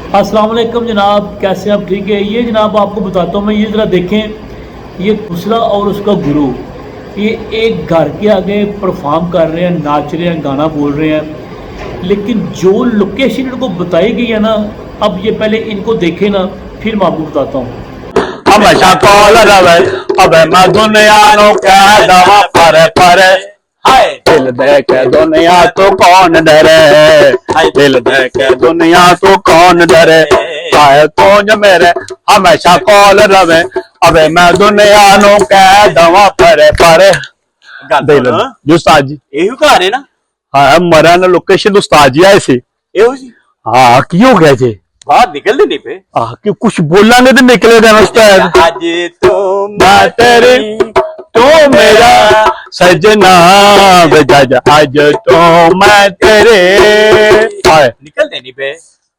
अस्सलाम वालेकुम जनाब, कैसे आप? ठीक है। ये जनाब आपको बताता हूँ मैं, ये ज़रा देखें, ये खुसरा और उसका गुरु ये एक घर के आगे परफॉर्म कर रहे हैं, नाच रहे हैं, गाना बोल रहे हैं। लेकिन जो लोकेशन इनको बताई गई है ना, अब ये पहले इनको देखें ना, फिर मैं आपको बताता हूँ। हमेशा कॉल रवे अब मैं दुनिया नो कह दवा पर हाय दिल दे के दुनिया तो कौन डरे, हाय दिल दे के दुनिया तो कौन डरे, हाय तू मेरे हमेशा कॉल रवे अब मैं दुनिया नो कह दवा पर दिल जी उस्ताद जी ਇਹੋ ਘਰ ਹੈ ਨਾ। हाँ मरा ना लोकेशन उस्ताद जी आए सी। ਇਹੋ ਜੀ हाँ की हो गया जी? ਬਾਹਰ ਨਿਕਲਦੇ नहीं पे। कि कुछ बोला नहीं तो निकलेगा ना उस्ताद। ਅੱਜ ਤੋਂ मैं तेरी तू मेरा सजना बजा आज तो मैं तेरे हाय निकलते नहीं पे।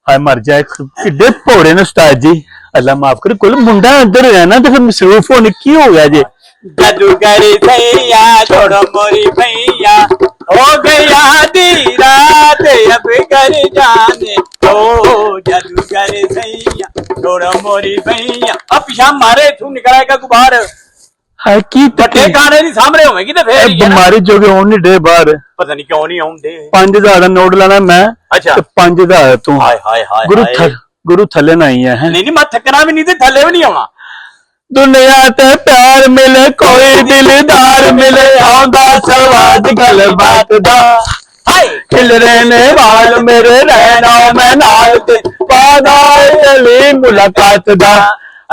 हाय मर जाए किड्डे भोड़े ने उस्ताद जी, अल्लाह माफ करे। कोई मुंडा अंदर है ना तो फिर मसरूफ होने की हो गया जी। जादूगर भैया छोड़ो मोरी भैया हो गया दी रात अब घर जाने ओ जादूगर भैया छोड़ो मोरी भैया। अब पिछा मारे तू निकलेगा गुबार हाय की पट्टे खाने दी सामने होगी तो फिर बीमारी जो के होने डे बाहर पता नहीं क्यों नहीं आउंदे। 5000 का नोट लाना मैं अच्छा 5000 तू हाय हाय हाय गुरु थले नहीं है। नहीं मैं थकना भी नहीं ते थले भी नहीं आना। दुनिया ते प्यार मिले कोई दिलदार मिले आंदा सवाद गल बात दा हाय खिल रहने वाल मेरे रहना मैं नाल ते वादा चली मुलाकात दा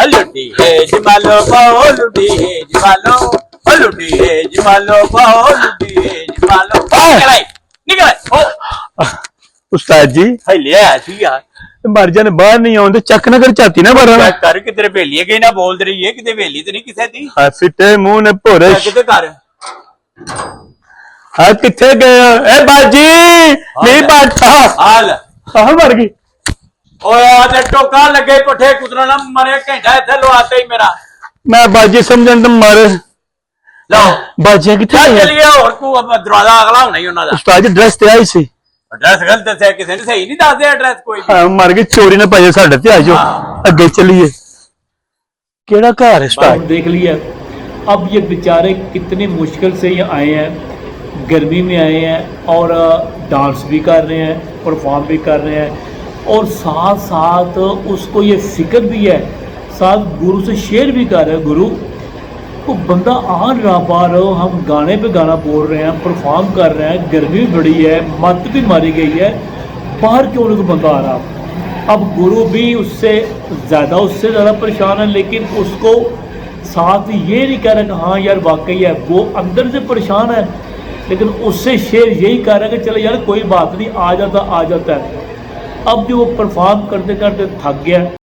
लुटी है जमालो पाओ लुटी है जमालो लुटी है जमालो पाओ लुटी है जमालो निकल ओ उस्ताद जी हाय लिया ठीक है मर जाने बाहर नहीं आਉਂਦੇ ਚੱਕ ਨਾ ਕਰ ਚਾਤੀ ਨਾ ਬਾਰਾ कर किधर भेलिए गई ना बोल रही है किधर भेली तो नहीं किसे दी ਹਾਂ ਫਿੱਟੇ ਮੂੰਹ ਨੇ ਭੋਰੇ किधर कर ਹਾਂ ਕਿੱਥੇ ਗਏ ਏ ਬਾਜੀ ਨਹੀਂ ਬਾਠਾ हाल ਹਾਂ ਮਰ ਗਈ ओए आज टोका लगे कोठे कुतरा ना मरे घंटा इथे लवाते ही मेरा ਮੈਂ ਬਾਜੀ ਸਮਝਣ ਤੇ ਮਰ लो ਬਾਜੀ ਕਿੱਥੇ चल ਹੈ चलिए और को अब दरवाजा अगला होना ही उन्होंने ਉਸਤਾਦ ਜੀ ਡਰੈਸ ਤੇ ਆਈ ਸੀ एड्रेस गलत है किसी ने सही नहीं दस दे एड्रेस कोई भी। ਹਾਂ ਮਰ ਗਈ ਚੋਰੀ ਨਾ ਪਾਜੇ ਸਾਡੇ ਤੇ ਆਜੋ ਅੱਗੇ ਚੱਲੀਏ ਕਿਹੜਾ ਘਰ ਹੈ ਉਸਤਾਦ देख लिया। अब ये बेचारे कितनी मुश्किल से ये आए हैं, गर्मी में आए हैं और डांस भी कर रहे हैं, परफॉर्म भी कर रहे हैं और साथ साथ उसको ये फिक्र भी है, साथ गुरु से शेयर भी कर रहे हैं। गुरु को बंदा आ नहीं रहा बाहर, हम गाने पे गाना बोल रहे हैं, परफॉर्म कर रहे हैं, गर्मी भी बड़ी है, मत भी मारी गई है, बाहर क्यों नहीं कोई बंदा आ रहा? अब गुरु भी उससे ज़्यादा परेशान है, लेकिन उसको साथ ये नहीं कह रहा कि हाँ यार वाकई है, वो अंदर से परेशान है, लेकिन उससे शेर यही कह रहा है कि चलो यार कोई बात नहीं, आ जाता है। अब जो वो परफॉर्म करते करते थक गया।